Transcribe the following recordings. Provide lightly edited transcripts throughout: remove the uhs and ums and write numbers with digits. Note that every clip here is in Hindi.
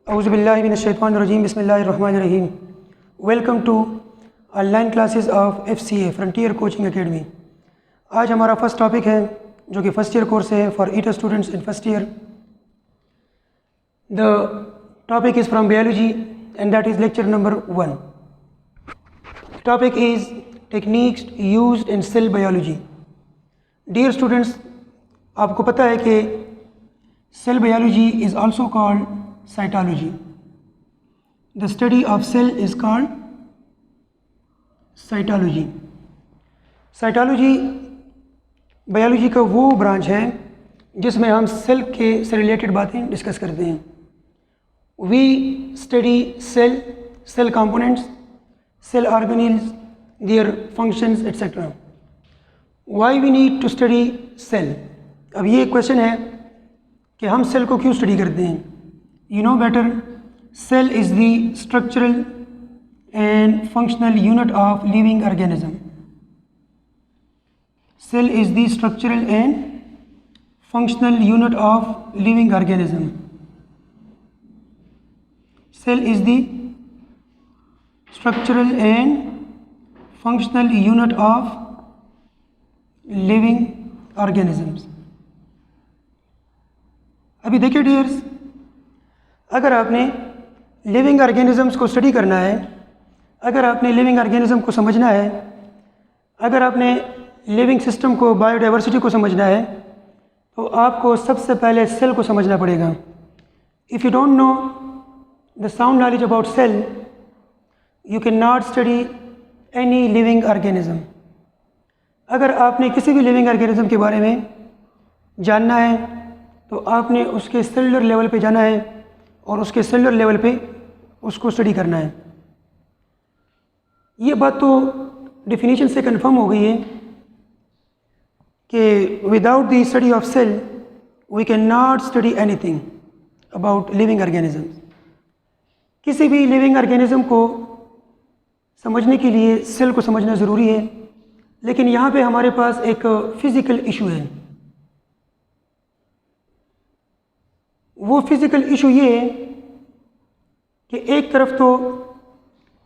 Auzubillahiminash-shaytanir-rajim. Bismillahir-rahmanir-rahim. Welcome to online classes of FCA frontier coaching academy. आज हमारा फर्स्ट टॉपिक है जो कि फर्स्ट ईयर कोर्स है for ETEA students in first year. The topic is from biology and that is lecture number 1। Topic is techniques used in cell biology. Dear students, आपको पता है कि cell biology is also called cytology. The study of cell is called cytology. Cytology biology का वो ब्रांच है जिसमें हम सेल से रिलेटेड बातें डिस्कस करते हैं। We study cell components, cell organelles, their functions etcetera. Why we need to study cell. अब ये क्वेश्चन है कि हम सेल को क्यों स्टडी करते हैं। You know better, cell is the structural and functional unit of living organism. Cell is the structural and functional unit of living organism. Cell is the structural and functional unit of living organisms. अभी देखिए डियर्स, अगर आपने लिविंग ऑर्गेनिजम्स को स्टडी करना है, अगर आपने लिविंग ऑर्गेनिज्म को समझना है, अगर आपने लिविंग सिस्टम को, बायोडाइवर्सिटी को समझना है, तो आपको सबसे पहले सेल को समझना पड़ेगा। If you don't know the sound knowledge about cell, you can not study any living organism. अगर आपने किसी भी लिविंग ऑर्गेनिज्म के बारे में जानना है तो आपने उसके सेलुलर लेवल पे जाना है और उसके सेलुलर लेवल पे उसको स्टडी करना है। ये बात तो डेफिनेशन से कंफर्म हो गई है कि without the study of cell we can not study anything about living organism. किसी भी लिविंग ऑर्गेनिज्म को समझने के लिए सेल को समझना ज़रूरी है, लेकिन यहाँ पे हमारे पास एक फिज़िकल इशू है। वो फिज़िकल इशू ये है कि एक तरफ तो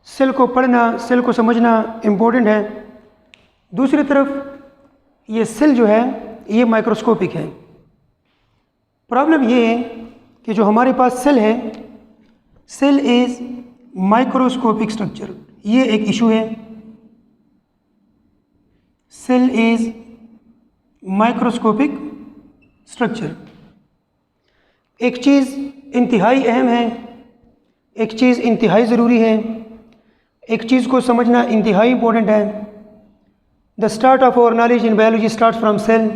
सेल को पढ़ना, सेल को समझना इम्पोर्टेंट है, दूसरी तरफ ये सेल जो है ये माइक्रोस्कोपिक है। प्रॉब्लम ये है कि जो हमारे पास सेल है, सेल इज़ माइक्रोस्कोपिक स्ट्रक्चर। ये एक इशू है। Cell is microscopic structure. एक चीज़ इंतहाई अहम है, एक चीज़ इंतहाई ज़रूरी है, एक चीज़ को समझना इंतहाई इंपॉर्टेंट है। The start of our knowledge in biology start from cell,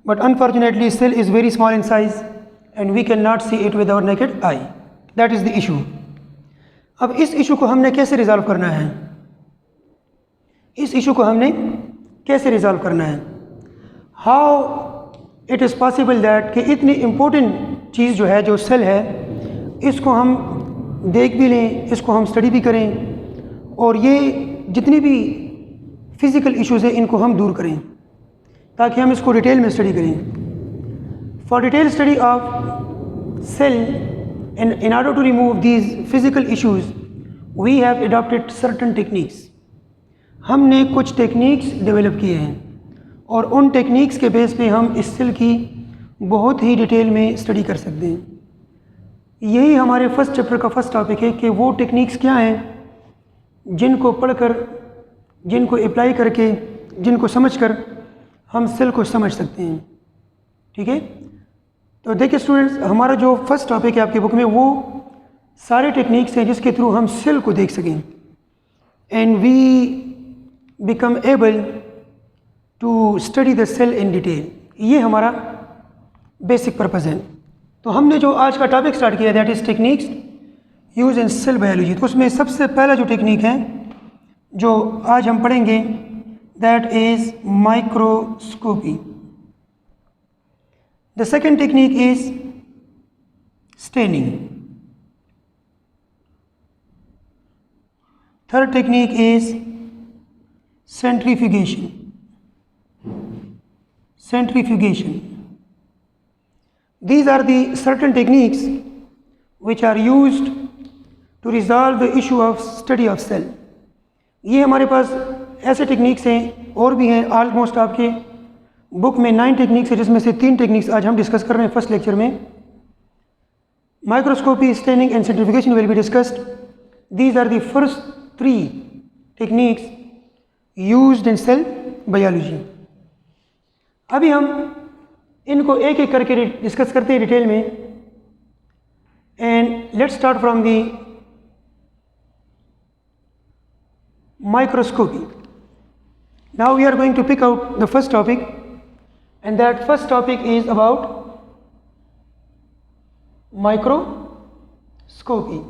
but unfortunately cell is very small in size and we can not see it with our naked eye. That is the issue. अब इस इशू को हमने कैसे रिजॉल्व करना है, इस इशू को हमने कैसे रिजॉल्व करना है। How it is possible that कि इतनी इम्पोर्टेंट चीज़ जो है, जो सेल है, इसको हम देख भी लें, इसको हम स्टडी भी करें और ये जितनी भी फिज़िकल इश्यूज़ हैं इनको हम दूर करें ताकि हम इसको डिटेल में स्टडी करें। For detail study of cell in order to remove these physical issues we have adopted certain techniques। हमने कुछ टेक्निक्स डेवलप किए हैं और उन टेक्निक्स के बेस पे हम इस सेल की बहुत ही डिटेल में स्टडी कर सकते हैं। यही हमारे फर्स्ट चैप्टर का फर्स्ट टॉपिक है कि वो टेक्निक्स क्या हैं जिनको पढ़कर, जिनको अप्लाई करके, जिनको समझकर हम सेल को समझ सकते हैं। ठीक है, तो देखिए स्टूडेंट्स, हमारा जो फर्स्ट टॉपिक है आपकी बुक में वो सारे टेक्निक्स हैं जिसके थ्रू हम सेल को देख सकें and we become able to study the cell in detail. ये हमारा बेसिक पर्पज़ है। तो हमने जो आज का टॉपिक स्टार्ट किया that is techniques use in cell biology. तो उसमें सबसे पहला जो टेक्निक है जो आज हम पढ़ेंगे that is microscopy. The second technique is staining. Third technique is centrifugation. These are the certain techniques which are used to resolve the issue of study of cell। ये हमारे पास ऐसे टेक्निक्स हैं और भी हैं, ऑलमोस्ट आपके बुक में 9 टेक्निक्स है, जिसमें से 3 टेक्निक्स आज हम डिस्कस कर रहे हैं फर्स्ट लेक्चर में। Microscopy, staining and centrifugation will be discussed. These are the first 3 techniques used in cell biology. अभी हम इनको एक एक करके डिस्कस करते हैं डिटेल में। And let's start from the microscopy। Now we are going to pick out the first topic, and that first topic is about microscopy।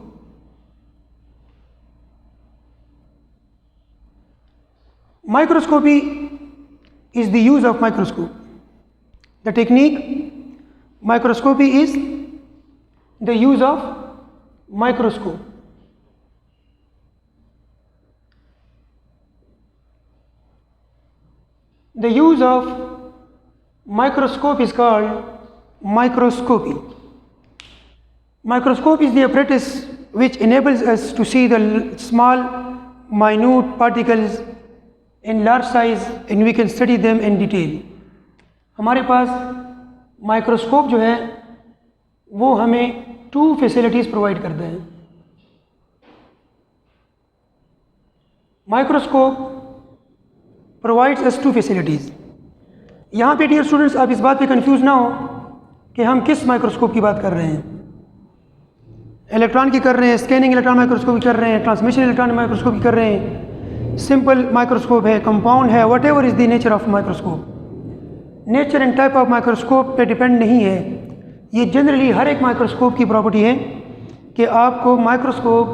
Microscopy is the use of microscope। The technique microscopy is the use of microscope। The use of microscope is called microscopy। Microscope is the apparatus which enables us to see the small, minute particles in large size and we can study them in detail। हमारे पास माइक्रोस्कोप जो है वो हमें 2 फैसिलिटीज़ प्रोवाइड करता है। Microscope provides us 2 facilities. यहाँ पे डियर स्टूडेंट्स आप इस बात पे कंफ्यूज ना हो कि हम किस माइक्रोस्कोप की बात कर रहे हैं। इलेक्ट्रॉन की कर रहे हैं, स्कैनिंग इलेक्ट्रॉन माइक्रोस्कोप की कर रहे हैं, ट्रांसमिशन इलेक्ट्रॉन माइक्रोस्कोप की कर रहे हैं, सिंपल माइक्रोस्कोप है, कंपाउंड है, what ever is the nature of microscope. Nature and type of microscope पे डिपेंड नहीं है। ये जनरली हर एक माइक्रोस्कोप की प्रॉपर्टी है कि आपको माइक्रोस्कोप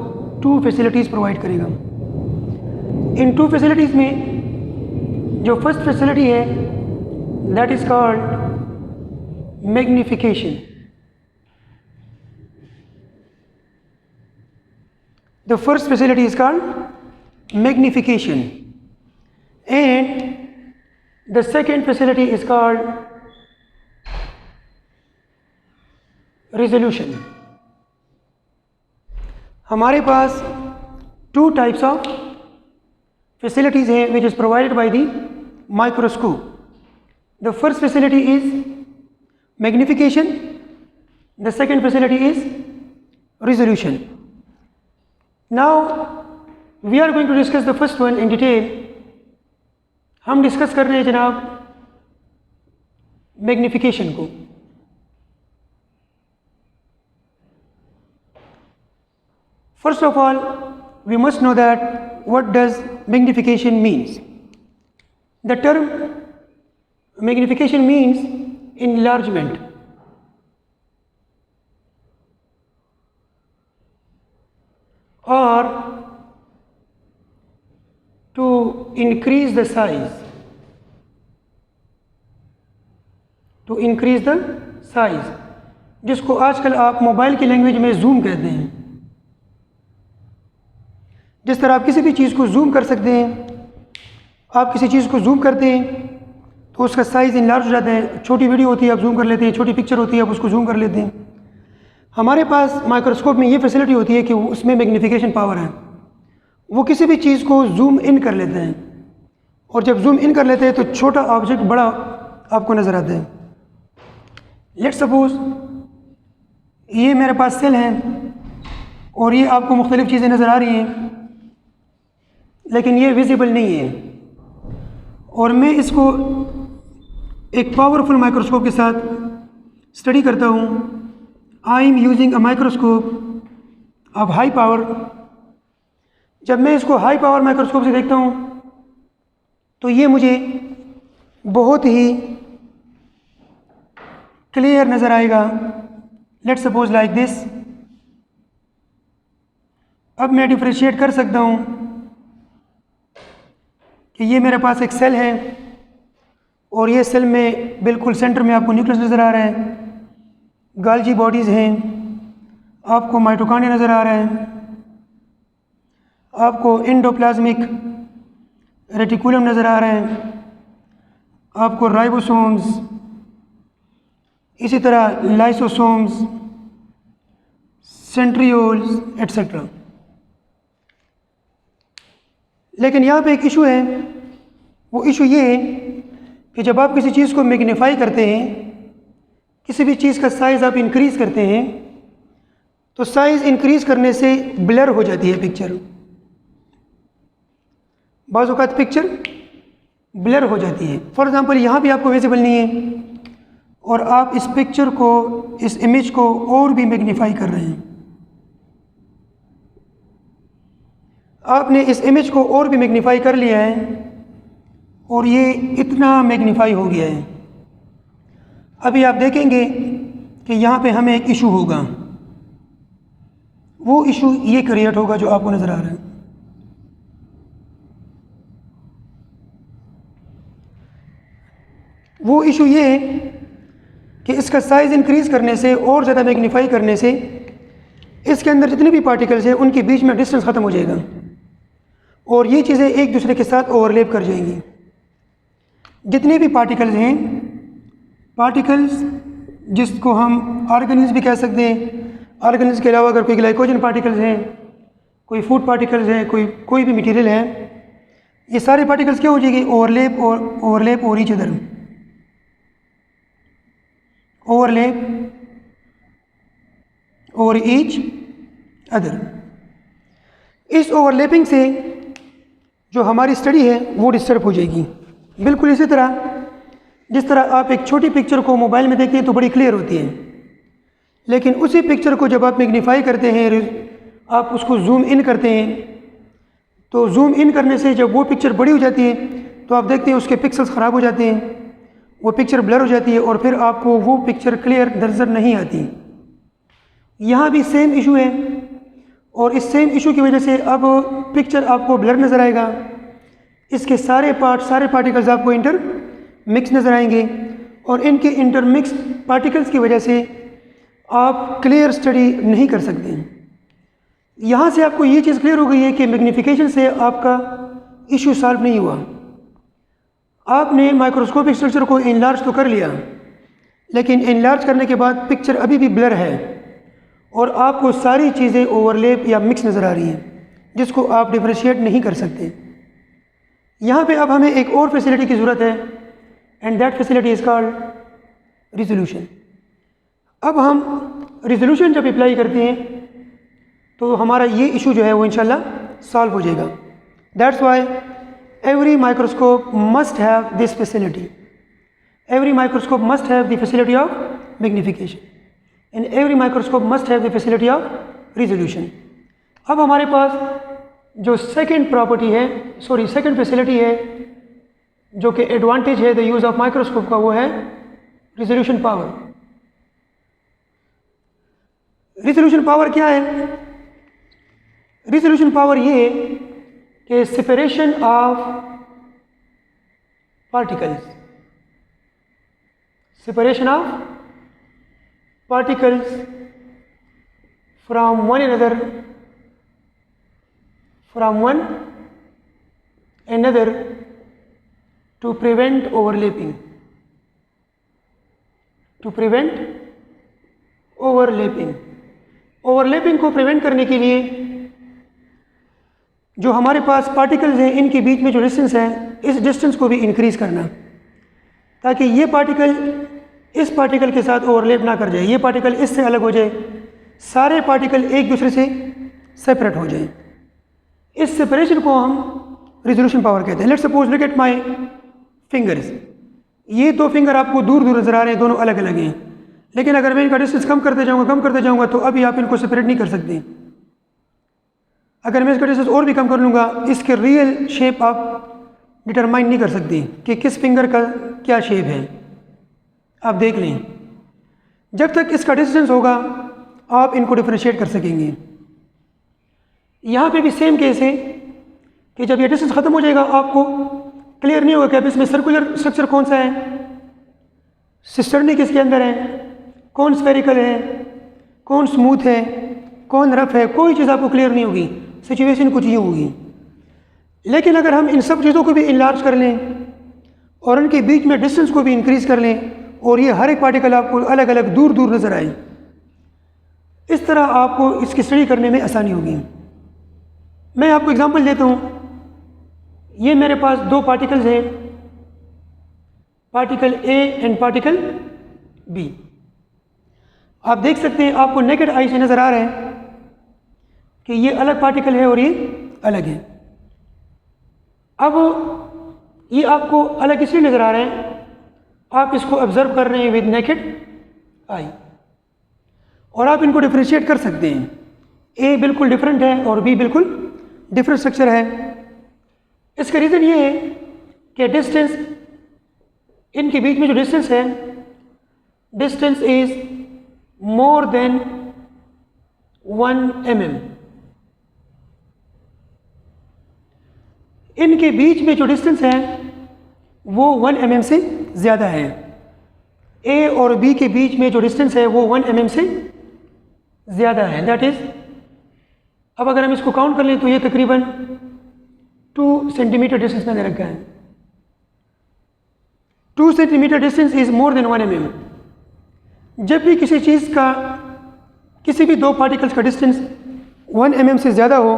2 फैसिलिटीज़ प्रोवाइड करेगा। इन 2 फैसिलिटीज़ में जो फर्स्ट फैसिलिटी है that is called magnification. The first facility is called magnification and the second facility is called resolution. हमारे पास 2 टाइप्स ऑफ facilities है which is provided by the microscope। The first facility is magnification, the second facility is resolution। Now we are going to discuss the first one in detail। हम डिस्कस कर रहे हैं जनाब मैग्निफिकेशन को। First of all we must know that what does magnification means। The term magnification means enlargement or to increase the size, to increase the size, जिसको आजकल आप मोबाइल की लैंग्वेज में जूम कहते हैं। जिस तरह आप किसी भी चीज़ को जूम कर सकते हैं, आप किसी चीज़ को जूम करते हैं तो उसका साइज़ इनलार्ज हो जाता है। छोटी वीडियो होती है आप जूम कर लेते हैं, छोटी पिक्चर होती है आप उसको जूम कर लेते हैं। हमारे पास माइक्रोस्कोप में ये फैसिलिटी होती है कि उसमें मैग्नीफिकेशन पावर है, वो किसी भी चीज़ को जूम इन कर लेते हैं और जब जूम इन कर लेते हैं तो छोटा ऑब्जेक्ट बड़ा आपको नज़र आता है। लेट्स सपोज ये मेरे पास सेल है और ये आपको मुख्तलिफ़ चीज़ें नज़र आ रही हैं लेकिन ये विजिबल नहीं है, और मैं इसको एक पावरफुल माइक्रोस्कोप के साथ स्टडी करता हूँ। I am using a microscope of high power. जब मैं इसको हाई पावर माइक्रोस्कोप से देखता हूँ तो ये मुझे बहुत ही क्लियर नज़र आएगा। Let's suppose like this. अब मैं डिफ्रेंशिएट कर सकता हूँ कि ये मेरे पास एक सेल है और ये सेल में बिल्कुल सेंटर में आपको न्यूक्लियस नज़र आ रहा है, गाल्जी बॉडीज़ हैं, आपको माइटोकॉन्ड्रिया नज़र आ रहा है, आपको एंडोप्लाज्मिक रेटिकुलम नज़र आ रहा है, आपको राइबोसोम्स, इसी तरह लाइसोसोम्स, सेंट्रियोल्स एट्सेट्रा। लेकिन यहाँ पे एक इशू है, वो इशू ये है कि जब आप किसी चीज़ को मैग्नीफाई करते हैं, किसी भी चीज़ का साइज़ आप इंक्रीज़ करते हैं, तो साइज़ इंक्रीज़ करने से ब्लर हो जाती है पिक्चर। बाज़ औक़ात पिक्चर ब्लर हो जाती है। फॉर एग्ज़ाम्पल यहाँ भी आपको विजिबल नहीं है और आप इस पिक्चर को, इस इमेज को और भी मैग्नीफाई कर रहे हैं। आपने इस इमेज को और भी मैग्नीफाई कर लिया है और ये इतना मैग्नीफाई हो गया है। अभी आप देखेंगे कि यहाँ पे हमें एक इशू होगा, वो इशू ये क्रिएट होगा जो आपको नज़र आ रहा है। वो इशू ये है कि इसका साइज़ इंक्रीज़ करने से और ज़्यादा मैग्नीफाई करने से इसके अंदर जितने भी पार्टिकल्स हैं उनके बीच में डिस्टेंस ख़त्म हो जाएगा और ये चीज़ें एक दूसरे के साथ ओवरलैप कर जाएंगी। जितने भी पार्टिकल्स हैं, पार्टिकल्स जिसको हम ऑर्गेनिल्स भी कह सकते हैं, ऑर्गेनिल्स के अलावा अगर कोई ग्लाइकोजन पार्टिकल्स हैं, कोई फूड पार्टिकल्स हैं, कोई भी मटेरियल है, ये सारे पार्टिकल्स क्या हो जाएंगे? ओवरलैप और ईच अदर, ओवरलैप और ईच अदर। इस ओवरलैपिंग से जो हमारी स्टडी है वो डिस्टर्ब हो जाएगी। बिल्कुल इसी तरह जिस तरह आप एक छोटी पिक्चर को मोबाइल में देखते हैं तो बड़ी क्लियर होती है, लेकिन उसी पिक्चर को जब आप मैग्नीफाई करते हैं, आप उसको जूम इन करते हैं, तो जूम इन करने से जब वो पिक्चर बड़ी हो जाती है तो आप देखते हैं उसके पिक्सल्स ख़राब हो जाते हैं, वो पिक्चर ब्लर हो जाती है और फिर आपको वो पिक्चर क्लियर नज़र नहीं आती। यहाँ भी सेम इशू है और इस सेम इशू की वजह से अब पिक्चर आपको ब्लर नज़र आएगा। इसके सारे पार्टिकल्स आपको इंटर मिक्स नज़र आएंगे और इनके इंटरमिक्स पार्टिकल्स की वजह से आप क्लियर स्टडी नहीं कर सकते। यहाँ से आपको ये चीज़ क्लियर हो गई है कि मैग्नीफिकेशन से आपका इशू सॉल्व नहीं हुआ। आपने माइक्रोस्कोपिक स्ट्रक्चर को इनलार्ज तो कर लिया, लेकिन इनलार्ज करने के बाद पिक्चर अभी भी ब्लर है और आपको सारी चीज़ें ओवरलैप या मिक्स नज़र आ रही हैं, जिसको आप डिफरेंशिएट नहीं कर सकते। यहाँ पे अब हमें एक और फैसिलिटी की ज़रूरत है and that facility is called resolution. अब हम रिजोल्यूशन जब अप्लाई करते हैं तो हमारा ये इशू जो है वो इंशाल्लाह सॉल्व हो जाएगा। That's why every microscope must have this facility. Every microscope must have the facility of magnification and every microscope must have the facility of resolution. अब हमारे पास जो सेकंड फैसिलिटी है जो कि एडवांटेज है द यूज़ ऑफ माइक्रोस्कोप का, वो है रिजोल्यूशन पावर। रिजोल्यूशन पावर क्या है? रिजोल्यूशन पावर ये है कि separation of particles from one another to prevent overlapping. Overlapping को प्रिवेंट करने के लिए जो हमारे पास पार्टिकल्स हैं इनके बीच में जो डिस्टेंस है, इस डिस्टेंस को भी इंक्रीज़ करना, ताकि ये पार्टिकल इस पार्टिकल के साथ ओवरलैप ना कर जाए, ये पार्टिकल इससे अलग हो जाए, सारे पार्टिकल एक दूसरे से सेपरेट हो जाए। इस सेपरेशन को हम रिजोल्यूशन पावर कहते हैं। Let's suppose look at my fingers. ये दो फिंगर आपको दूर दूर नजर आ रहे हैं, दोनों अलग अलग हैं, लेकिन अगर मैं इनका डिस्टेंस कम करते जाऊँगा तो अभी आप इनको सेपरेट नहीं कर सकते। अगर मैं इसका डिस्टेंस और भी कम कर लूँगा, इसके रियल शेप आप डिटरमाइन नहीं कर सकते कि किस फिंगर का क्या शेप है। आप देख लें, जब तक इसका डिस्टेंस होगा आप इनको डिफरेंशिएट कर सकेंगे। यहाँ पे भी सेम केस है कि जब ये डिस्टेंस ख़त्म हो जाएगा आपको क्लियर नहीं होगा कि अब इसमें सर्कुलर स्ट्रक्चर कौन सा है, सिस्टर्नी किसके अंदर है, कौन स्फेरिकल है, कौन स्मूथ है, कौन रफ है, कोई चीज़ आपको क्लियर नहीं होगी। सिचुएशन कुछ यूँ होगी। लेकिन अगर हम इन सब चीज़ों को भी इनलार्ज कर लें और उनके बीच में डिस्टेंस को भी इंक्रीज़ कर लें और ये हर एक पार्टिकल आपको अलग अलग दूर दूर नज़र आए, इस तरह आपको इसकी स्टडी करने में आसानी होगी। मैं आपको एग्जांपल देता हूँ। ये मेरे पास दो पार्टिकल्स हैं, particle A and particle B. आप देख सकते हैं, आपको नेकेड आई से नज़र आ रहा है कि ये अलग पार्टिकल है और ये अलग है। अब ये आपको अलग इसलिए नज़र आ रहे हैं, आप इसको ऑब्जर्व कर रहे हैं विद नेकेड आई और आप इनको डिफरेंशिएट कर सकते हैं। ए बिल्कुल डिफरेंट है और बी बिल्कुल डिफरेंट स्ट्रक्चर है। इसका रीज़न ये है कि डिस्टेंस, इनके बीच में जो डिस्टेंस है, distance is more than 1 mm। इनके बीच में जो डिस्टेंस है वो 1 mm से ज़्यादा है। ए और बी के बीच में जो डिस्टेंस है वो 1 mm से ज़्यादा है। दैट इज़, अब अगर हम इसको काउंट कर लें तो ये तकरीबन 2 सेंटीमीटर डिस्टेंस में रखा है। 2 centimetre distance is more than 1 mm। जब भी किसी चीज़ का, किसी भी दो पार्टिकल्स का डिस्टेंस 1 mm से ज़्यादा हो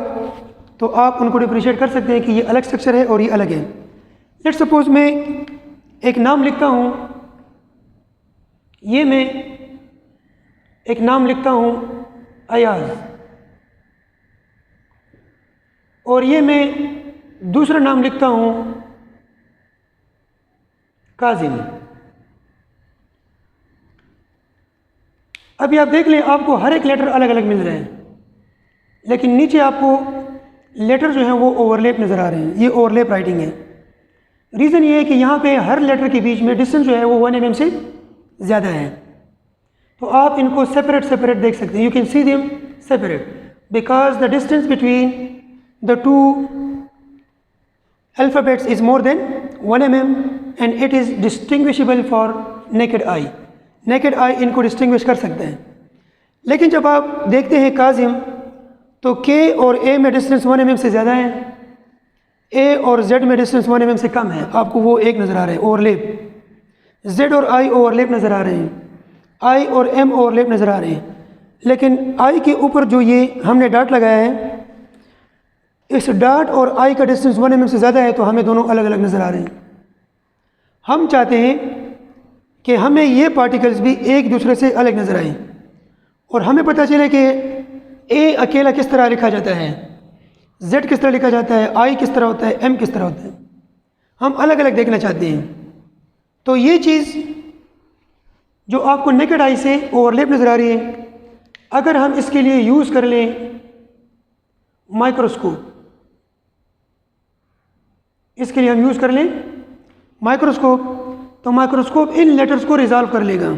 तो आप उनको डिफरेंशिएट कर सकते हैं कि ये अलग स्ट्रक्चर है और ये अलग है। लेट्स सपोज मैं एक नाम लिखता हूँ, ये मैं एक नाम लिखता हूँ अयाज, और ये मैं दूसरा नाम लिखता हूँ काजिम। अभी आप देख लें, आपको हर एक लेटर अलग अलग मिल रहे हैं, लेकिन नीचे आपको लेटर जो हैं वो ओवरलैप नज़र आ रहे हैं। ये ओवरलैप राइटिंग है। रीज़न ये है कि यहाँ पे हर लेटर के बीच में डिस्टेंस जो है वो 1 mm से ज़्यादा है। तो आप इनको सेपरेट सेपरेट देख सकते हैं। You can see them separate because the distance between the two alphabets is more than 1 mm and it is distinguishable for naked eye. Naked eye इनको डिस्टिंग्विश कर सकते हैं। लेकिन जब आप देखते हैं काजिम, तो के और ए में डिस्टेंस 1 mm से ज़्यादा है, ए और जेड में डिस्टेंस 1 mm से कम है। आपको वो एक नज़र आ रहा है ओवरलैप। जेड और आई ओवरलैप नज़र आ रहे हैं, आई और एम ओवरलैप नज़र आ रहे हैं। लेकिन आई के ऊपर जो ये हमने डॉट लगाया है, इस डॉट और आई का डिस्टेंस 1 mm से ज़्यादा है, तो हमें दोनों अलग अलग नज़र आ रहे हैं। हम चाहते हैं कि हमें ये पार्टिकल्स भी एक दूसरे से अलग नज़र आएँ और हमें पता चले कि ए अकेला किस तरह लिखा जाता है, जेड किस तरह लिखा जाता है, आई किस तरह होता है, एम किस तरह होता है। हम अलग अलग देखना चाहते हैं। तो ये चीज़ जो आपको नेकेड आई से ओवरलैप नज़र आ रही है, अगर हम इसके लिए यूज़ कर लें माइक्रोस्कोप, इसके लिए हम यूज़ कर लें माइक्रोस्कोप, तो माइक्रोस्कोप इन लेटर्स को रिजॉल्व कर लेगा।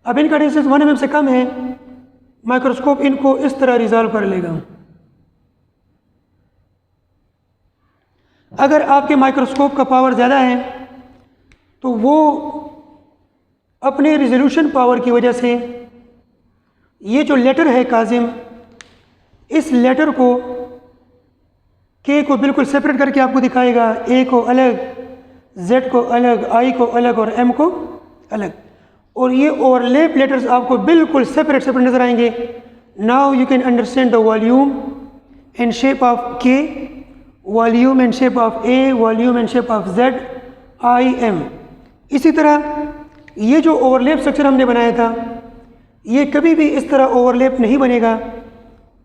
अब इनका डिस्टेंस 1 mm से कम है, माइक्रोस्कोप इनको इस तरह रिजॉल्व कर लेगा। अगर आपके माइक्रोस्कोप का पावर ज़्यादा है तो वो अपने रिजोल्यूशन पावर की वजह से ये जो लेटर है काजिम, इस लेटर को के को बिल्कुल सेपरेट करके आपको दिखाएगा। ए को अलग, जेड को अलग, आई को अलग और एम को अलग। और ये ओवरलैप लेटर्स आपको बिल्कुल सेपरेट सेपरेट नज़र आएंगे। Now you can understand the volume and shape of K, volume and shape of A, volume and shape of Z, I, M. इसी तरह ये जो ओवरलैप स्ट्रक्चर हमने बनाया था, ये कभी भी इस तरह ओवरलैप नहीं बनेगा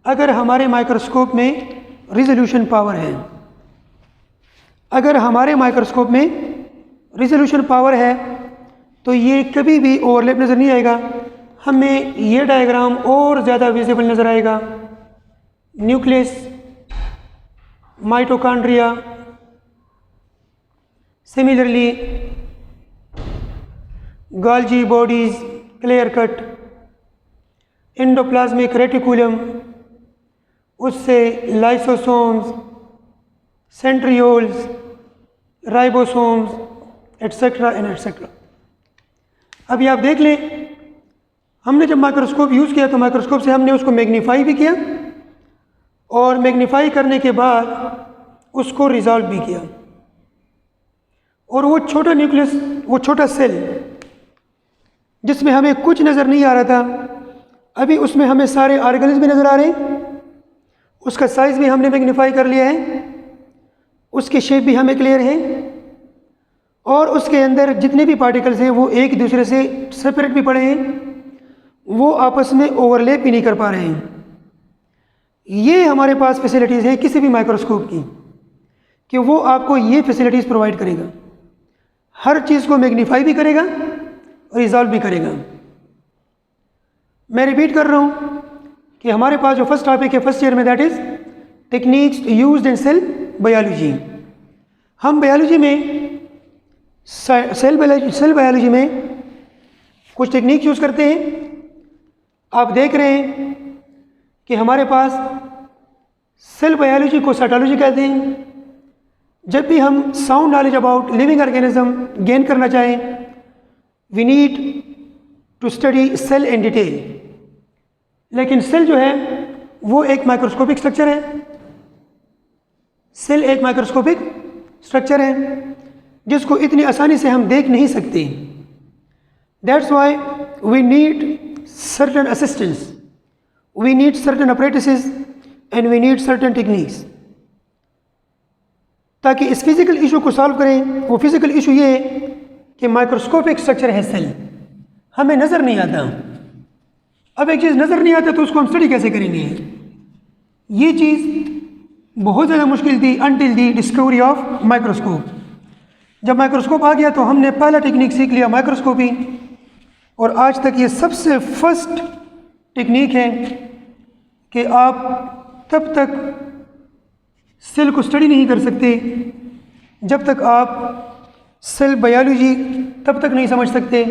अगर हमारे माइक्रोस्कोप में रिजोल्यूशन पावर है। अगर हमारे माइक्रोस्कोप में रिजोल्यूशन पावर है तो ये कभी भी ओवरलैप नज़र नहीं आएगा। हमें ये डायग्राम और ज़्यादा विजिबल नज़र आएगा। Nucleus, mitochondria, similarly Golgi bodies, clear cut, endoplasmic reticulum, उससे lysosomes, centrioles, ribosomes, etcetera and etcetera. अभी आप देख लें, हमने जब माइक्रोस्कोप यूज़ किया तो माइक्रोस्कोप से हमने उसको मैग्नीफाई भी किया और मैग्नीफाई करने के बाद उसको रिजॉल्व भी किया। और वो छोटा न्यूक्लियस, वो छोटा सेल जिसमें हमें कुछ नज़र नहीं आ रहा था, अभी उसमें हमें सारे ऑर्गेनिज्म भी नज़र आ रहे हैं, उसका साइज़ भी हमने मैग्नीफाई कर लिया है, उसकी शेप भी हमें क्लियर है, और उसके अंदर जितने भी पार्टिकल्स हैं वो एक दूसरे से सेपरेट भी पड़े हैं, वो आपस में ओवरलैप भी नहीं कर पा रहे हैं। ये हमारे पास फैसिलिटीज़ हैं किसी भी माइक्रोस्कोप की कि वो आपको ये फैसिलिटीज़ प्रोवाइड करेगा, हर चीज़ को मैग्नीफाई भी करेगा और रिजॉल्व भी करेगा। मैं रिपीट कर रहा हूँ कि हमारे पास जो फर्स्ट टॉपिक है फर्स्ट ईयर में, that is techniques used in cell biology. हम बायोलॉजी में सेल बायोलॉजी में कुछ टेक्निक यूज़ करते हैं। आप देख रहे हैं कि हमारे पास सेल बायोलॉजी को साइटोलॉजी कहते हैं। जब भी हम sound knowledge about living organism gain करना चाहें, we need to study cell in detail. लेकिन सेल जो है वो एक माइक्रोस्कोपिक स्ट्रक्चर है। सेल एक माइक्रोस्कोपिक स्ट्रक्चर है जिसको इतनी आसानी से हम देख नहीं सकते। That's why we need certain assistance, we need certain apparatuses and we need certain techniques, ताकि इस फिजिकल इशू को सॉल्व करें। वो फिजिकल इशू ये है कि माइक्रोस्कोपिक स्ट्रक्चर है सेल, हमें नज़र नहीं आता। अब एक चीज़ नज़र नहीं आता तो उसको हम स्टडी कैसे करेंगे? ये चीज़ बहुत ज़्यादा मुश्किल थी until the discovery of microscope. जब माइक्रोस्कोप आ गया तो हमने पहला टेक्निक सीख लिया माइक्रोस्कोपी, और आज तक ये सबसे फर्स्ट टेक्निक है कि आप तब तक सेल को स्टडी नहीं कर सकते जब तक आप सेल बायोलॉजी तब तक नहीं समझ सकते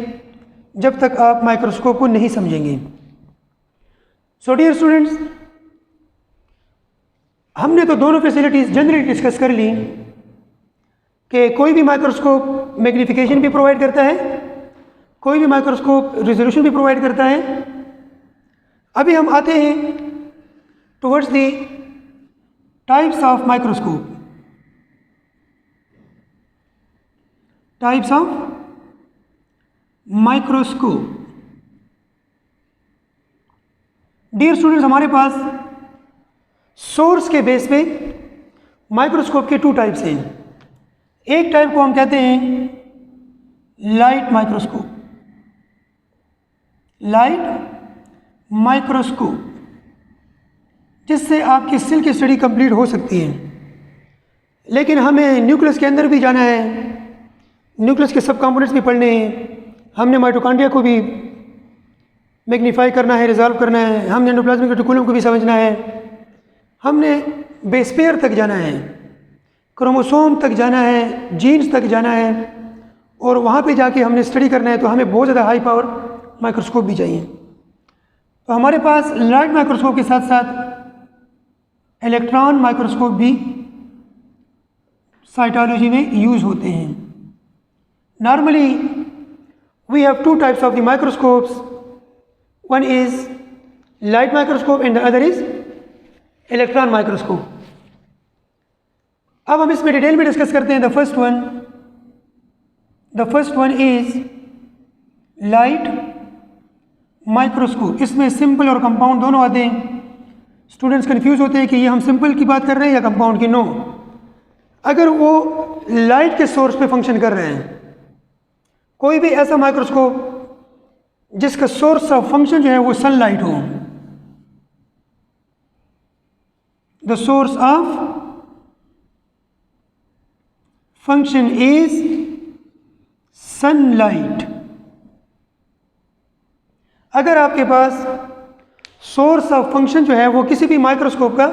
जब तक आप माइक्रोस्कोप को नहीं समझेंगे। सो डियर स्टूडेंट्स, हमने तो दोनों फैसिलिटीज़ जनरली डिस्कस कर ली कि कोई भी माइक्रोस्कोप मैग्नीफिकेशन भी प्रोवाइड करता है, कोई भी माइक्रोस्कोप रिजोल्यूशन भी प्रोवाइड करता है। अभी हम आते हैं towards the types of microscope. Types of microscope. Dear students, हमारे पास सोर्स के बेस पे माइक्रोस्कोप के 2 टाइप्स हैं। एक टाइप को हम कहते हैं लाइट माइक्रोस्कोप। लाइट माइक्रोस्कोप, जिससे आपकी सेल की स्टडी कंप्लीट हो सकती है। लेकिन हमें न्यूक्लियस के अंदर भी जाना है, न्यूक्लियस के सब कंपोनेंट्स भी पढ़ने हैं, हमने माइटोकॉन्ड्रिया को भी मैग्नीफाई करना है, रिजॉल्व करना है, हमने एंडोप्लाज्मिक रेटिकुलम को भी समझना है, हमने बेस पेयर तक जाना है, क्रोमोसोम तक जाना है, जीन्स तक जाना है, और वहाँ पे जाके हमने स्टडी करना है। तो हमें बहुत ज़्यादा हाई पावर माइक्रोस्कोप भी चाहिए। तो हमारे पास लाइट माइक्रोस्कोप के साथ साथ इलेक्ट्रॉन माइक्रोस्कोप भी साइटोलॉजी में यूज़ होते हैं। Normally we have 2 types of the microscopes, one is light microscope and the other is electron microscope. अब हम इसमें डिटेल में डिस्कस करते हैं। The first one is light microscope. इसमें सिंपल और कंपाउंड दोनों आते हैं। स्टूडेंट्स कंफ्यूज होते हैं कि ये हम सिंपल की बात कर रहे हैं या कंपाउंड की। नो, अगर वो लाइट के सोर्स पे फंक्शन कर रहे हैं, कोई भी ऐसा माइक्रोस्कोप जिसका सोर्स ऑफ फंक्शन जो है वो सनलाइट हो, the source of function is sunlight. अगर आपके पास सोर्स ऑफ फंक्शन जो है वो किसी भी माइक्रोस्कोप का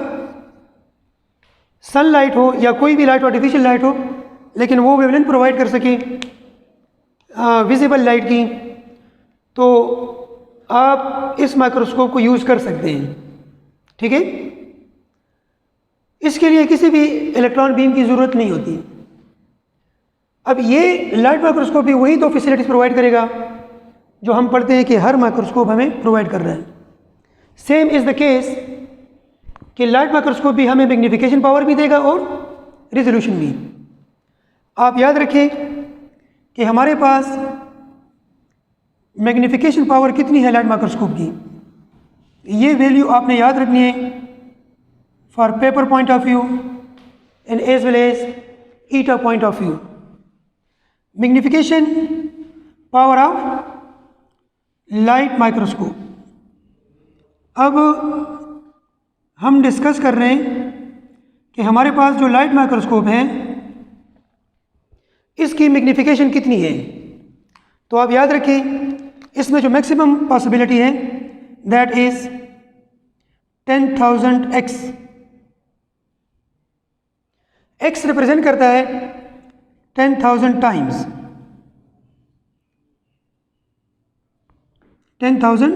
सनलाइट हो या कोई भी लाइट, आर्टिफिशियल लाइट हो, लेकिन वो वेवलेंथ प्रोवाइड कर सके विजिबल लाइट की, तो आप इस माइक्रोस्कोप को यूज़ कर सकते हैं। ठीक है, इसके लिए किसी भी इलेक्ट्रॉन बीम की ज़रूरत नहीं होती। अब ये लाइट माइक्रोस्कोप भी वही 2 फैसिलिटीज़ प्रोवाइड करेगा जो हम पढ़ते हैं कि हर माइक्रोस्कोप हमें प्रोवाइड कर रहा है। सेम इज़ द केस कि लाइट माइक्रोस्कोप भी हमें मैग्नीफिकेशन पावर भी देगा और रिजोल्यूशन भी। आप याद रखें कि हमारे पास मैग्नीफिकेशन पावर कितनी है लाइट माइक्रोस्कोप की? ये वैल्यू आपने याद रखनी है for paper point of view and as well as ETEA point of view. Magnification power of light microscope. अब हम डिस्कस कर रहे हैं कि हमारे पास जो लाइट माइक्रोस्कोप है इसकी मैग्नीफिकेशन कितनी है। तो आप याद रखें इसमें जो मैक्सिमम पॉसिबिलिटी है that is 10,000x। x represent करता है 10,000 टाइम्स, 10,000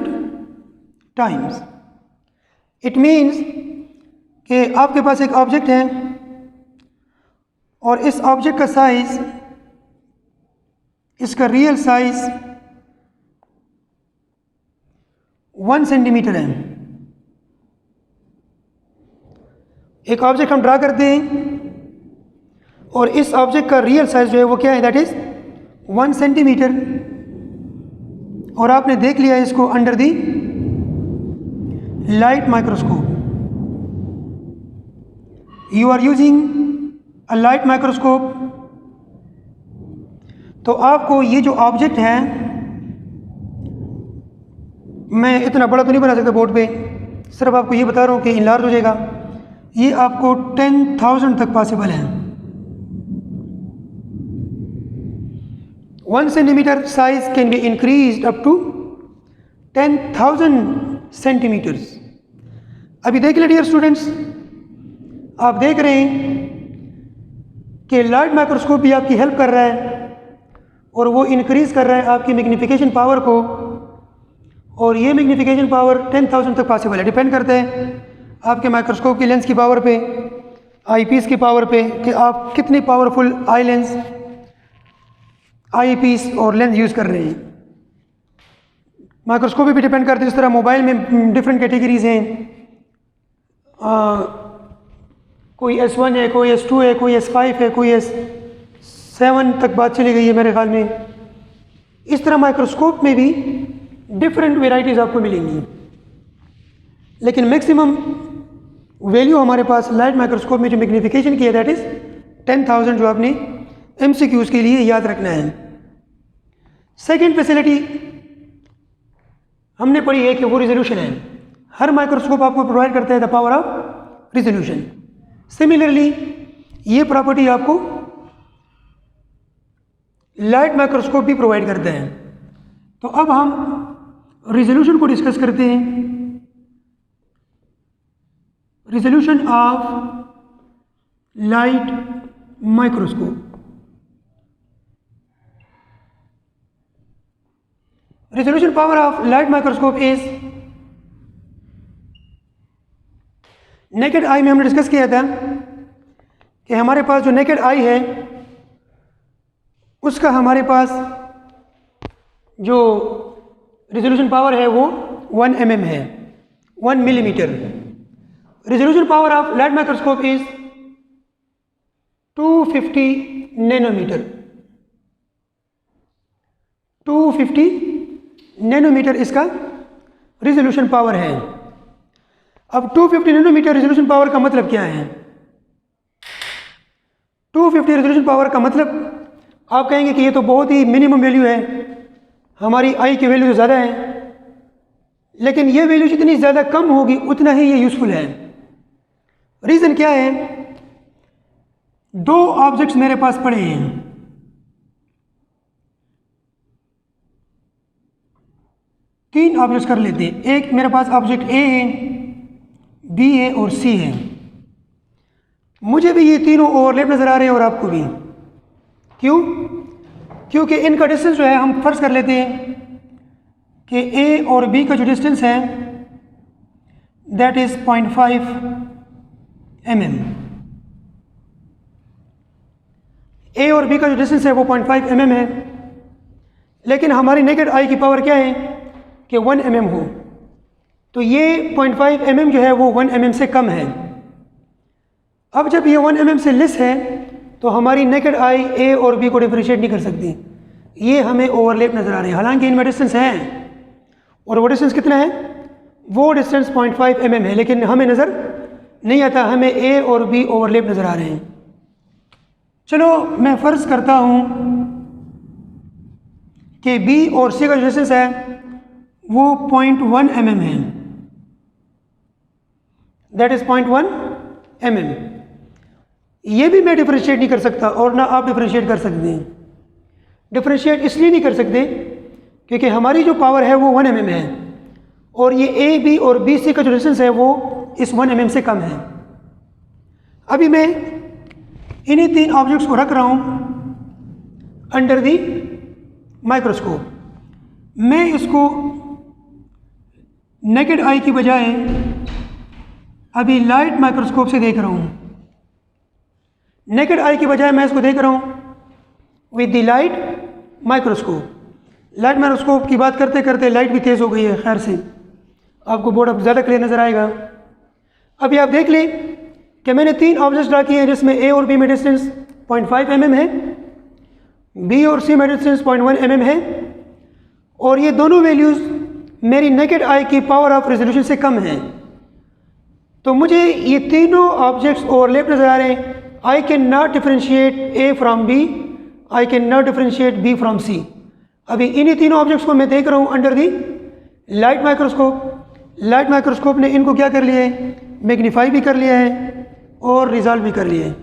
टाइम्स। इट मीन्स कि आपके पास एक ऑब्जेक्ट है और इस ऑब्जेक्ट का साइज, इसका रियल साइज 1 सेंटीमीटर है। एक ऑब्जेक्ट हम ड्रा करते हैं और इस ऑब्जेक्ट का रियल साइज जो है वो क्या है, दैट इज 1 सेंटीमीटर। और आपने देख लिया इसको under the light microscope. You are using a light microscope. तो आपको ये जो ऑब्जेक्ट है, मैं इतना बड़ा तो नहीं बना सकता बोर्ड पे, सिर्फ आपको ये बता रहा हूँ कि इनलार्ज हो जाएगा। ये आपको 10,000 तक पॉसिबल है। 1 centimetre size can be increased up to 10,000 centimetres. अभी देख ले डियर स्टूडेंट्स, आप देख रहे हैं कि लाइट माइक्रोस्कोप भी आपकी हेल्प कर रहा है और वो इंक्रीज़ कर रहा है आपकी मैग्नीफिकेशन पावर को। और ये मैग्नीफिकेशन पावर 10,000 तक पॉसिबल है। डिपेंड करता है आपके माइक्रोस्कोप की लेंस की पावर पे, आईपीस की पावर पे, कि आप कितनी पावरफुल आई लेंस, आईपीस और लेंस यूज़ कर रहे हैं। माइक्रोस्कोप भी डिपेंड करते हैं। इस तरह मोबाइल में डिफरेंट कैटेगरीज हैं, कोई S1 है, कोई S2 है, कोई S5 है, कोई S7 तक बात चली गई है मेरे ख्याल में। इस तरह माइक्रोस्कोप में भी डिफरेंट वेराइटीज़ आपको मिलेंगी, लेकिन मैक्सिमम वैल्यू हमारे पास लाइट माइक्रोस्कोप में जो मैग्नीफिकेशन की है दैट इज़ 10,000, जो आपने MCQs के लिए याद रखना है। सेकेंड फैसिलिटी हमने पढ़ी है कि वो रिजोल्यूशन है। हर माइक्रोस्कोप आपको प्रोवाइड करता है the power of resolution. Similarly ये प्रॉपर्टी आपको लाइट माइक्रोस्कोप भी प्रोवाइड करते हैं। तो अब हम रिजोल्यूशन को डिस्कस करते हैं। Resolution of light microscope. Resolution power of light microscope is, naked eye में हमने डिस्कस किया था कि हमारे पास जो नेकेड आई है उसका हमारे पास जो रिजोल्यूशन पावर है वो 1 mm है, 1 millimetre. Resolution power of light microscope is 250 nanometre. 250 nanometre इसका रिजोल्यूशन पावर है। अब 250 नैनोमीटर रिजोल्यूशन पावर का मतलब क्या है? 250 रिजोल्यूशन पावर का मतलब आप कहेंगे कि ये तो बहुत ही मिनिमम वैल्यू है, हमारी आई की वैल्यू तो ज़्यादा है, लेकिन ये वैल्यू जितनी ज़्यादा कम होगी उतना ही ये यूज़फुल है। रीज़न क्या है? 2 ऑब्जेक्ट्स मेरे पास पड़े हैं, तीन ऑब्जेक्ट्स कर लेते हैं। एक मेरे पास ऑब्जेक्ट ए है, बी है और सी है। मुझे भी ये तीनों ओवरलैप नज़र आ रहे हैं और आपको भी। क्यों? क्योंकि इनका डिस्टेंस जो है, हम फर्ज कर लेते हैं कि ए और बी का जो डिस्टेंस है दैट इज़ 0.5 mm। ए और बी का जो डिस्टेंस है वो 0.5 mm है, लेकिन हमारी नेकेड आई की पावर क्या है कि 1 mm हो, तो ये 0.5 mm जो है वो 1 mm से कम है। अब जब ये 1 mm से लेस है तो हमारी नेकेड आई ए और बी को डिफरेंशिएट नहीं कर सकती, ये हमें ओवरलैप नज़र आ रहे हैं। हालांकि इनमें डिस्टेंस है, और वो डिस्टेंस कितना है? वो डिस्टेंस 0.5 mm है, लेकिन हमें नज़र नहीं आता, हमें A और B ओवरलैप नज़र आ रहे हैं। चलो मैं फ़र्ज़ करता हूँ कि B और C का जो डिस्टेंस है वो 0.1 mm है, दैट इज़ 0.1 mm। ये भी मैं डिफ्रेंशिएट नहीं कर सकता और ना आप डिफ्रेंशिएट कर सकते हैं। डिफ्रेंशिएट इसलिए नहीं कर सकते क्योंकि हमारी जो पावर है वो 1 mm है और ये A, B और B, C का जो डिस्टेंस है वो इस 1 mm से कम है। अभी मैं इन्हीं 3 ऑब्जेक्ट्स को रख रहा हूँ अंडर दी माइक्रोस्कोप। मैं इसको नेकेड आई की बजाय अभी लाइट माइक्रोस्कोप से देख रहा हूँ। नेकेड आई की बजाय मैं इसको देख रहा हूँ with the light microscope. Light microscope की बात करते करते लाइट भी तेज़ हो गई है, खैर से आपको बोर्ड अब ज़्यादा क्लियर नज़र आएगा। अभी आप देख लें कि मैंने 3 ऑब्जेक्ट्स ड्रा किए हैं जिसमें A और B में डिस्टेंस 0.5 mm है, B और C में डिस्टेंस 0.1 mm है और ये दोनों वैल्यूज़ मेरी नेकेड आई की पावर ऑफ रेजोल्यूशन से कम हैं। तो मुझे ये तीनों ऑब्जेक्ट्स ओवरलैप नज़र आ रहे हैं। I can not differentiate A from B, I can not differentiate B from C। अभी इन्हीं तीनों ऑब्जेक्ट्स को मैं देख रहा हूँ under the light microscope. Light microscope ने इनको क्या कर लिया है, मैग्नीफाई भी कर लिया है और रिजॉल्व भी कर लिया है।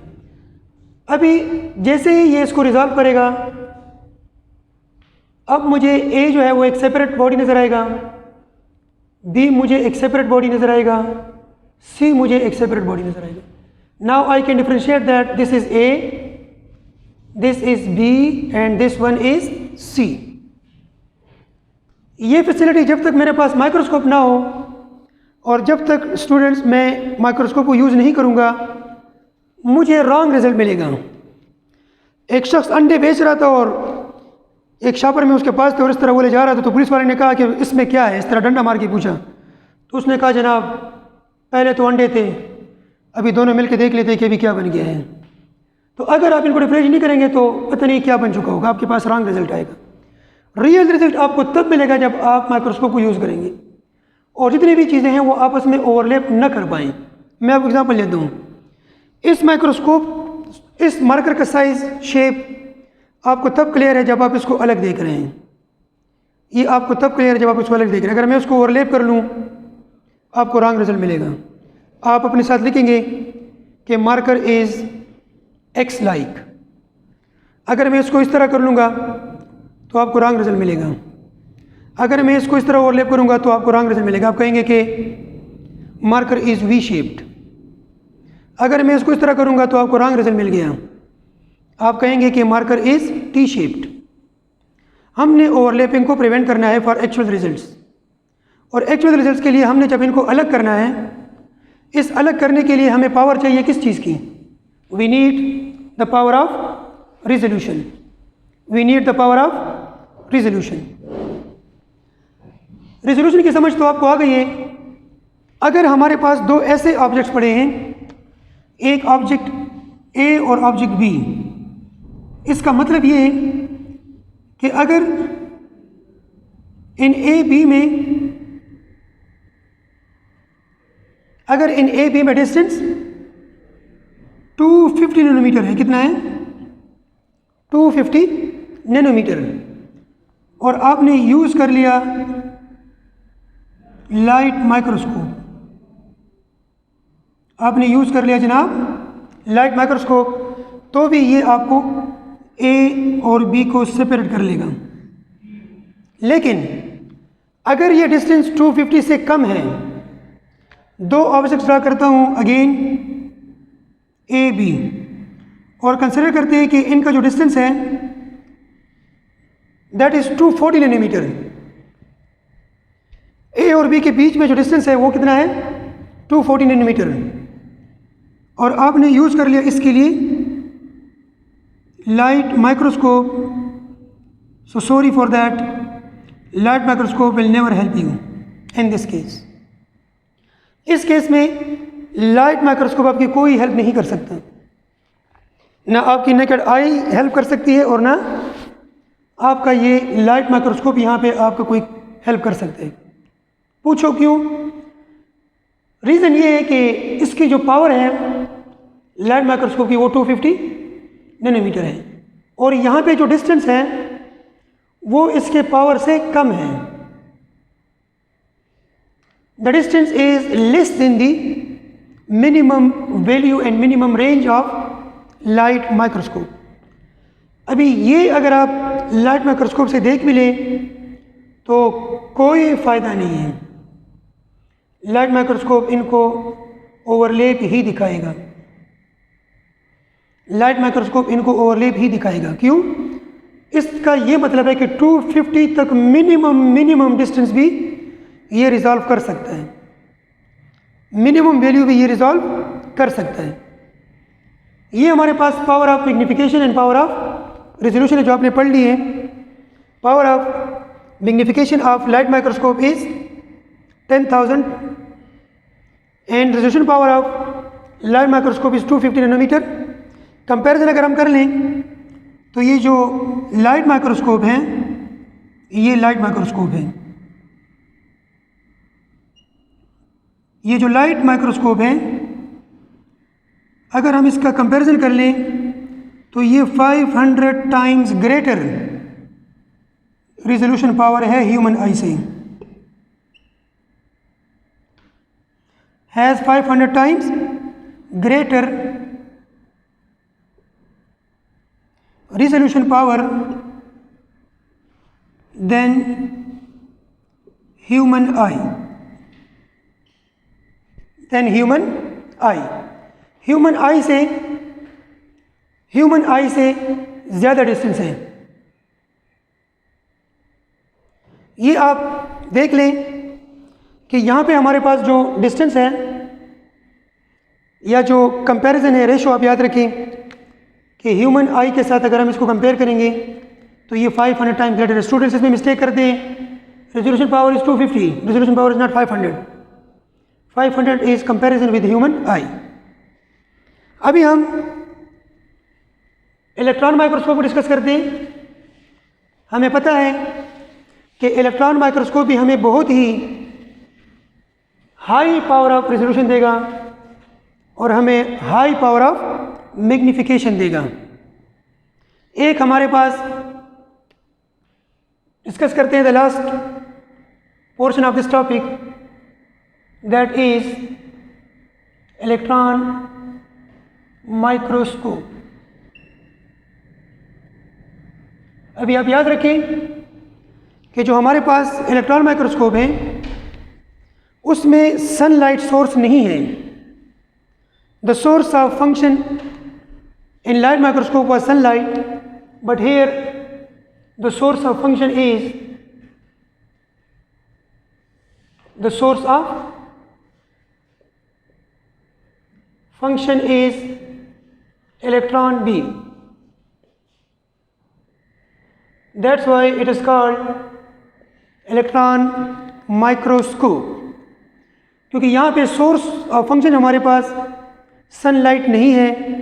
अभी जैसे ही ये इसको रिजॉल्व करेगा, अब मुझे A जो है वो एक सेपरेट बॉडी नज़र आएगा, B मुझे एक सेपरेट बॉडी नज़र आएगा, C मुझे एक सेपरेट बॉडी नज़र आएगा। Now I can differentiate that this is A, this is B and this one is C। ये फैसिलिटी जब तक मेरे पास माइक्रोस्कोप ना हो और जब तक स्टूडेंट्स मैं माइक्रोस्कोप को यूज़ नहीं करूँगा, मुझे रॉन्ग रिजल्ट मिलेगा। एक शख्स अंडे बेच रहा था और एक शॉपर में उसके पास थे और इस तरह वो ले जा रहा था, तो पुलिस वाले ने कहा कि इसमें क्या है, इस तरह डंडा मार के पूछा। तो उसने कहा जनाब पहले तो अंडे थे, अभी दोनों मिलकर देख लेते कि अभी क्या बन गया है। तो अगर आप इनको डिफरेंशिएट नहीं करेंगे तो पता नहीं क्या बन चुका होगा, आपके पास रॉन्ग रिजल्ट आएगा। रियल रिजल्ट आपको तब मिलेगा जब आप माइक्रोस्कोप को यूज़ करेंगे और जितनी भी चीज़ें हैं वो आपस में ओवरलैप न कर पाएँ। मैं आपको एग्जांपल लेता हूँ। इस माइक्रोस्कोप, इस मार्कर का साइज़, शेप आपको तब क्लियर है जब आप इसको अलग देख रहे हैं। ये आपको तब क्लियर है जब आप इसको अलग देख रहे हैं। अगर मैं उसको ओवरलैप कर लूँ आपको रॉन्ग रिजल्ट मिलेगा। आप अपने साथ लिखेंगे कि मार्कर इज़ एक्स लाइक। अगर मैं इसको इस तरह कर लूँगा तो आपको रॉन्ग रिजल्ट मिलेगा। अगर मैं इसको इस तरह ओवरलैप करूँगा तो आपको रॉन्ग रिजल्ट मिलेगा। आप कहेंगे कि मार्कर इज़ वी शेप्ड। अगर मैं इसको इस तरह करूँगा तो आपको रॉन्ग रिजल्ट मिल गया। आप कहेंगे कि मार्कर इज़ टी शेप्ड। हमने ओवरलैपिंग को प्रिवेंट करना है फॉर एक्चुअल रिजल्ट्स, और एक्चुअल रिजल्ट्स के लिए हमने जब इनको अलग करना है, इस अलग करने के लिए हमें पावर चाहिए किस चीज़ की? We need the power of resolution. We need the power of resolution. Resolution की समझ तो आपको आ गई है। अगर हमारे पास दो ऐसे ऑब्जेक्ट्स पड़े हैं, एक ऑब्जेक्ट A और ऑब्जेक्ट B, इसका मतलब ये है कि अगर इन A B में डिस्टेंस 250 नैनोमीटर है, कितना है? 250 नैनोमीटर, और आपने यूज़ कर लिया लाइट माइक्रोस्कोप। आपने यूज़ कर लिया जनाब लाइट माइक्रोस्कोप, तो भी ये आपको A और B को सेपरेट कर लेगा। लेकिन अगर ये डिस्टेंस 250 से कम है, दो ऑब्जेक्ट्स ड्रा करता हूँ अगेन A B, और कंसिडर करते हैं कि इनका जो डिस्टेंस है दैट इज़ 240 नैनोमीटर। A और B के बीच में जो डिस्टेंस है वो कितना है? 240 नैनोमीटर, और आपने यूज़ कर लिया इसके लिए light microscope. So sorry for that, light microscope will never help you in this case. इस केस में लाइट माइक्रोस्कोप आपकी कोई हेल्प नहीं कर सकता, ना आपकी नेकेड आई हेल्प कर सकती है और ना आपका ये लाइट माइक्रोस्कोप यहाँ पे आपका कोई हेल्प कर सकता है। पूछो क्यों? रीज़न ये है कि इसकी जो पावर है लाइट माइक्रोस्कोप की वो 250 नैनोमीटर है, और यहाँ पे जो डिस्टेंस है वो इसके पावर से कम है। The distance is less than the minimum value and minimum range of light microscope. अभी ये अगर आप लाइट माइक्रोस्कोप से देख भी लें तो कोई फ़ायदा नहीं है, लाइट माइक्रोस्कोप इनको ओवरलैप ही दिखाएगा, लाइट माइक्रोस्कोप इनको ओवरलैप ही दिखाएगा। क्यों? इसका ये मतलब है कि 250 तक मिनिमम डिस्टेंस भी ये रिजॉल्व कर सकता है, मिनिमम वैल्यू भी ये रिजॉल्व कर सकता है। ये हमारे पास power of magnification and power of resolution है जो आपने पढ़ ली है। Power of magnification of light microscope is 10,000 and resolution power of light microscope is 250 nanometer. Comparison अगर हम कर लें तो ये जो लाइट माइक्रोस्कोप है, ये लाइट माइक्रोस्कोप है, ये जो लाइट माइक्रोस्कोप है अगर हम इसका कंपैरिजन कर लें तो ये 500 टाइम्स ग्रेटर रिजोल्यूशन पावर है ह्यूमन आई से, has 500 times greater resolution power than human eye, human eye से ज़्यादा डिस्टेंस है। ये आप देख लें कि यहाँ पे हमारे पास जो डिस्टेंस है या जो कंपैरिजन है, रेशो आप याद रखें कि ह्यूमन आई के साथ अगर हम इसको कंपेयर करेंगे तो ये 500 टाइम्स ग्रेटर है। स्टूडेंट्स इसमें मिस्टेक करते हैं, resolution power is 250, resolution power is not 500, 500 is comparison with human आई। अभी हम इलेक्ट्रॉन माइक्रोस्कोप को डिस्कस करते हैं। हमें पता है कि इलेक्ट्रॉन माइक्रोस्कोप भी हमें बहुत ही हाई पावर ऑफ रेजोल्यूशन देगा और हमें हाई पावर ऑफ मैग्नीफिकेशन देगा। एक हमारे पास डिस्कस करते हैं the last portion of this topic, that is electron microscope. अभी आप याद रखें कि जो हमारे पास इलेक्ट्रॉन माइक्रोस्कोप है उसमें सनलाइट सोर्स नहीं है। The source of function in light microscope was sunlight, but here the source of function is electron beam. That's why it is called electron microscope, क्योंकि यहाँ पे सोर्स ऑफ फंक्शन हमारे पास सनलाइट नहीं है,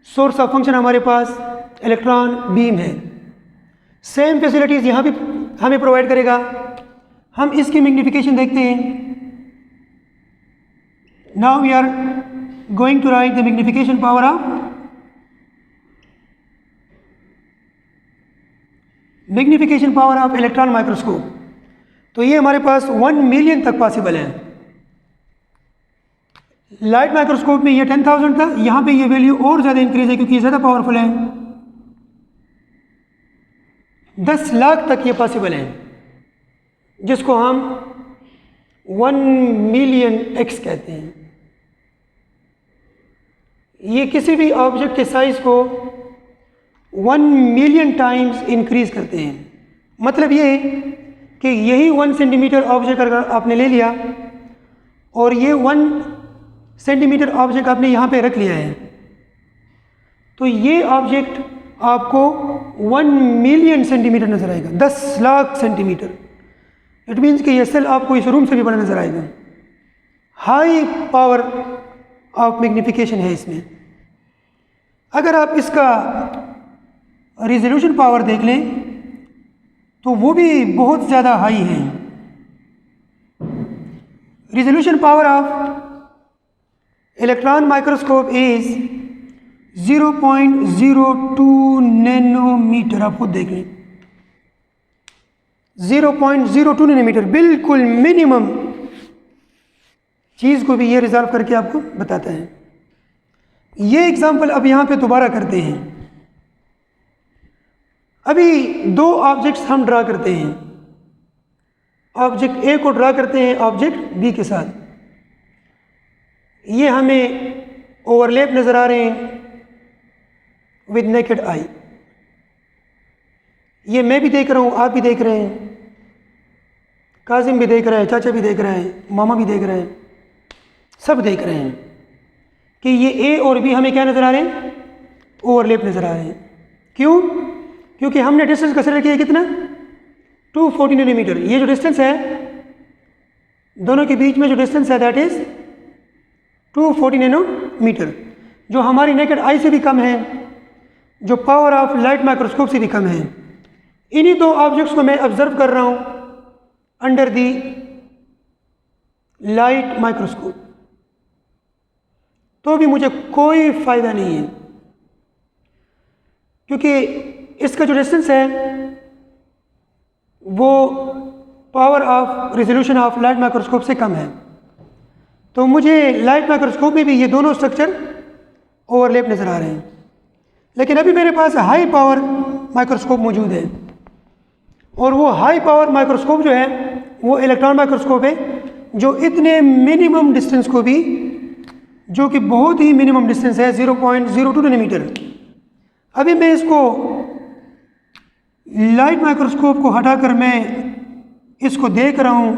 सोर्स ऑफ फंक्शन हमारे पास इलेक्ट्रॉन बीम है। सेम फैसिलिटीज़ यहाँ भी हमें प्रोवाइड करेगा। हम इसकी मैग्नीफिकेशन देखते हैं। Now we are going to write the magnification power of electron microscope. तो ये हमारे पास 1 मिलियन तक पॉसिबल है। लाइट माइक्रोस्कोप में ये 10,000 था, यहाँ पे ये वैल्यू और ज़्यादा इंक्रीज है क्योंकि ये ज़्यादा पावरफुल है। 10 लाख तक ये पॉसिबल है, जिसको हम 1 मिलियन एक्स कहते हैं। ये किसी भी ऑब्जेक्ट के साइज को 1 मिलियन टाइम्स इंक्रीज करते हैं। मतलब ये कि यही 1 सेंटीमीटर ऑब्जेक्ट अगर आपने ले लिया और ये 1 सेंटीमीटर ऑब्जेक्ट आपने यहाँ पे रख लिया है, तो ये ऑब्जेक्ट आपको 1 मिलियन सेंटीमीटर नज़र आएगा, 10 लाख सेंटीमीटर। इट मीन्स कि ये सेल आपको इस रूम से भी बड़ा नज़र आएगा। हाई पावर ऑफ मैग्नीफिकेशन है इसमें। अगर आप इसका रिजोल्यूशन पावर देख लें तो वो भी बहुत ज़्यादा हाई है। resolution power of electron microscope is 0.02 nanometre. आप खुद देख लें, 0.02 नैनोमीटर, बिल्कुल मिनिमम चीज़ को भी ये रिजॉल्व करके आपको बताता है। ये एग्जाम्पल अब यहाँ पे दोबारा करते हैं। अभी दो ऑब्जेक्ट्स हम ड्रा करते हैं, ऑब्जेक्ट ए को ड्रा करते हैं ऑब्जेक्ट बी के साथ। ये हमें ओवरलैप नज़र आ रहे हैं विद नेकेड आई। ये मैं भी देख रहा हूँ, आप भी देख रहे हैं, काजिम भी देख रहा है, चाचा भी देख रहा है, मामा भी देख रहे हैं, सब देख रहे हैं कि ये ए और बी हमें क्या नज़र आ रहे हैं, ओवरलैप नज़र आ रहे हैं। क्यों? क्योंकि हमने डिस्टेंस कंसिडर किया कितना, 240 नैनोमीटर। ये जो डिस्टेंस है दोनों के बीच में, जो डिस्टेंस है दैट इज़ 240 नैनोमीटर, जो हमारी नेकेड आई से भी कम है, जो पावर ऑफ लाइट माइक्रोस्कोप से भी कम है। इन्हीं दो ऑब्जेक्ट्स को मैं ऑब्जर्व कर रहा हूँ अंडर दी लाइट माइक्रोस्कोप, तो भी मुझे कोई फ़ायदा नहीं है, क्योंकि इसका जो डिस्टेंस है वो power of resolution of light microscope से कम है। तो मुझे लाइट माइक्रोस्कोप में भी ये दोनों स्ट्रक्चर ओवरलैप नज़र आ रहे हैं। लेकिन अभी मेरे पास हाई पावर माइक्रोस्कोप मौजूद है, और वो हाई पावर माइक्रोस्कोप जो है वो इलेक्ट्रॉन माइक्रोस्कोप है, जो इतने मिनिमम डिस्टेंस को भी, जो कि बहुत ही मिनिमम डिस्टेंस है 0.02 नैनोमीटर। अभी मैं इसको लाइट माइक्रोस्कोप को हटाकर मैं इसको देख रहा हूँ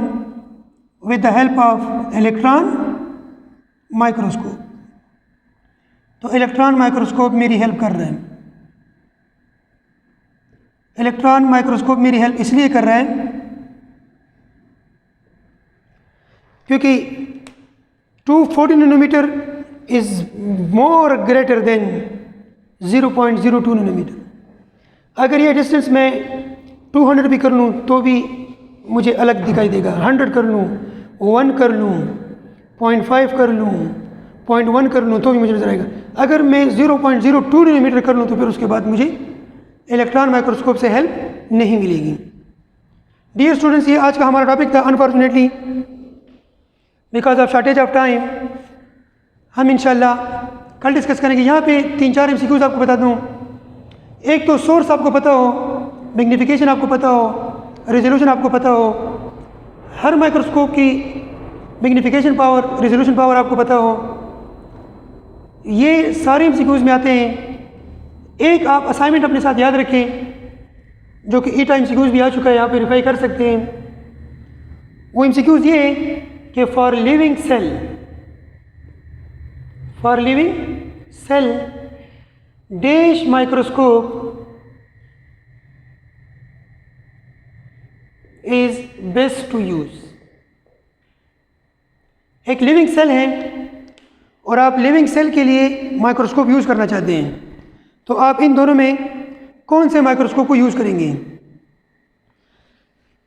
with the help of electron microscope. तो इलेक्ट्रॉन माइक्रोस्कोप मेरी हेल्प कर रहा है। इलेक्ट्रॉन माइक्रोस्कोप मेरी हेल्प इसलिए कर रहा है क्योंकि 240 nanometre is more greater than 0.02 nanometre. अगर ये डिस्टेंस मैं 200 भी कर लूँ तो भी मुझे अलग दिखाई देगा, 100 कर लूँ, 1 कर लूँ, 0.5 कर लूँ, 0.1 कर लूँ तो भी मुझे नजर आएगा। अगर मैं 0.02 नैनोमीटर कर लूँ तो फिर उसके बाद मुझे इलेक्ट्रॉन माइक्रोस्कोप से हेल्प नहीं मिलेगी। डियर स्टूडेंट्स, ये आज का हमारा टॉपिक था। Unfortunately because of shortage of time हम इंशाल्लाह कल डिस्कस करेंगे। यहाँ पे 3-4 MCQs आपको बता दूँ। एक तो सोर्स आपको पता हो, मैग्नीफिकेशन आपको पता हो, रेजोल्यूशन आपको पता हो, हर माइक्रोस्कोप की मैग्नीफिकेशन पावर, रेजोल्यूशन पावर आपको पता हो, ये सारे MCQs में आते हैं। एक आप असाइनमेंट अपने साथ याद रखें जो कि ईटा MCQs भी आ चुका है, यहाँ पे वेरीफाई कर सकते हैं। वो MCQs ये है कि for living cell dash microscope is best to use. एक लिविंग सेल है और आप लिविंग सेल के लिए माइक्रोस्कोप यूज़ करना चाहते हैं, तो आप इन दोनों में कौन से माइक्रोस्कोप को यूज़ करेंगे?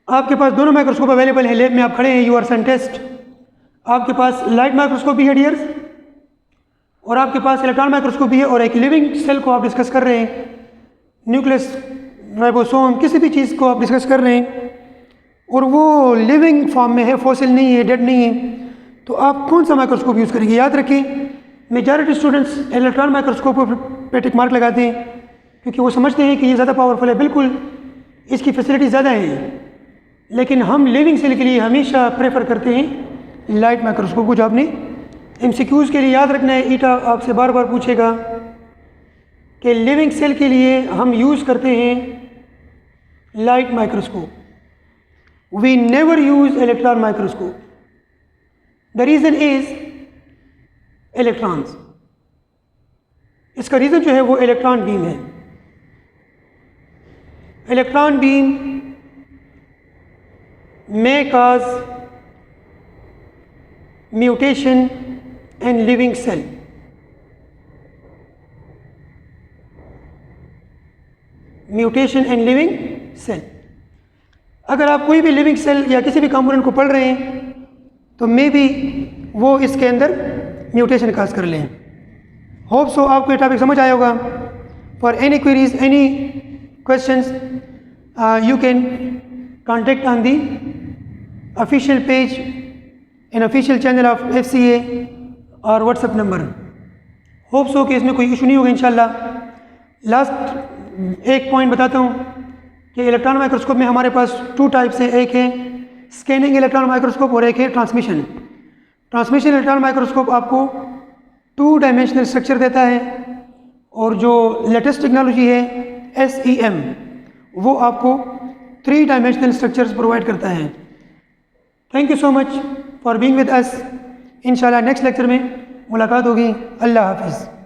आपके पास दोनों माइक्रोस्कोप अवेलेबल है, लैब में आप खड़े हैं, यू आर सन टेस्ट। आपके पास लाइट माइक्रोस्कोप भी है डियर्स, और आपके पास इलेक्ट्रॉन माइक्रोस्कोप भी है, और एक लिविंग सेल को आप डिस्कस कर रहे हैं, न्यूक्लियस, राइबोसोम, किसी भी चीज़ को आप डिस्कस कर रहे हैं और वो लिविंग फॉर्म में है, फॉसिल नहीं है, डेड नहीं है, तो आप कौन सा माइक्रोस्कोप यूज़ करेंगे? याद रखें, मेजॉरिटी स्टूडेंट्स इलेक्ट्रॉन माइक्रोस्कोप पे टिक मार्क लगाते हैं क्योंकि वो समझते हैं कि ये ज़्यादा पावरफुल है, बिल्कुल इसकी फैसिलिटी ज़्यादा है। लेकिन हम लिविंग सेल के लिए हमेशा प्रेफर करते हैं लाइट माइक्रोस्कोप को, जो आपने MCQs के लिए याद रखना है। ईटा आपसे बार बार पूछेगा कि लिविंग सेल के लिए हम यूज़ करते हैं light microscope, we never use electron microscope. The reason is electrons. इसका रीज़न जो है वो इलेक्ट्रॉन बीम है। Electron beam may cause mutation in living cell. Mutation in living cell. अगर आप कोई भी लिविंग सेल या किसी भी कंपोनेंट को पढ़ रहे हैं तो मे बी वो इसके अंदर म्यूटेशन काज कर लें। होप सो आपको ये टॉपिक समझ आया होगा। For any queries, any questions, you can contact on the official page and official channel of FCA और WhatsApp नंबर। होप सो कि इसमें कोई इशू नहीं होगा इंशाल्लाह। लास्ट एक पॉइंट बताता हूँ कि इलेक्ट्रॉन माइक्रोस्कोप में हमारे पास 2 टाइप्स हैं। एक है स्कैनिंग इलेक्ट्रॉन माइक्रोस्कोप और एक है ट्रांसमिशन। ट्रांसमिशन इलेक्ट्रॉन माइक्रोस्कोप आपको 2 डायमेंशनल स्ट्रक्चर देता है, और जो लेटेस्ट टेक्नोलॉजी है SEM वो आपको 3 डायमेंशनल स्ट्रक्चर्स प्रोवाइड करता है। Thank you so much for being with us. इंशाल्लाह नेक्स्ट लेक्चर में मुलाकात होगी। अल्लाह हाफिज़।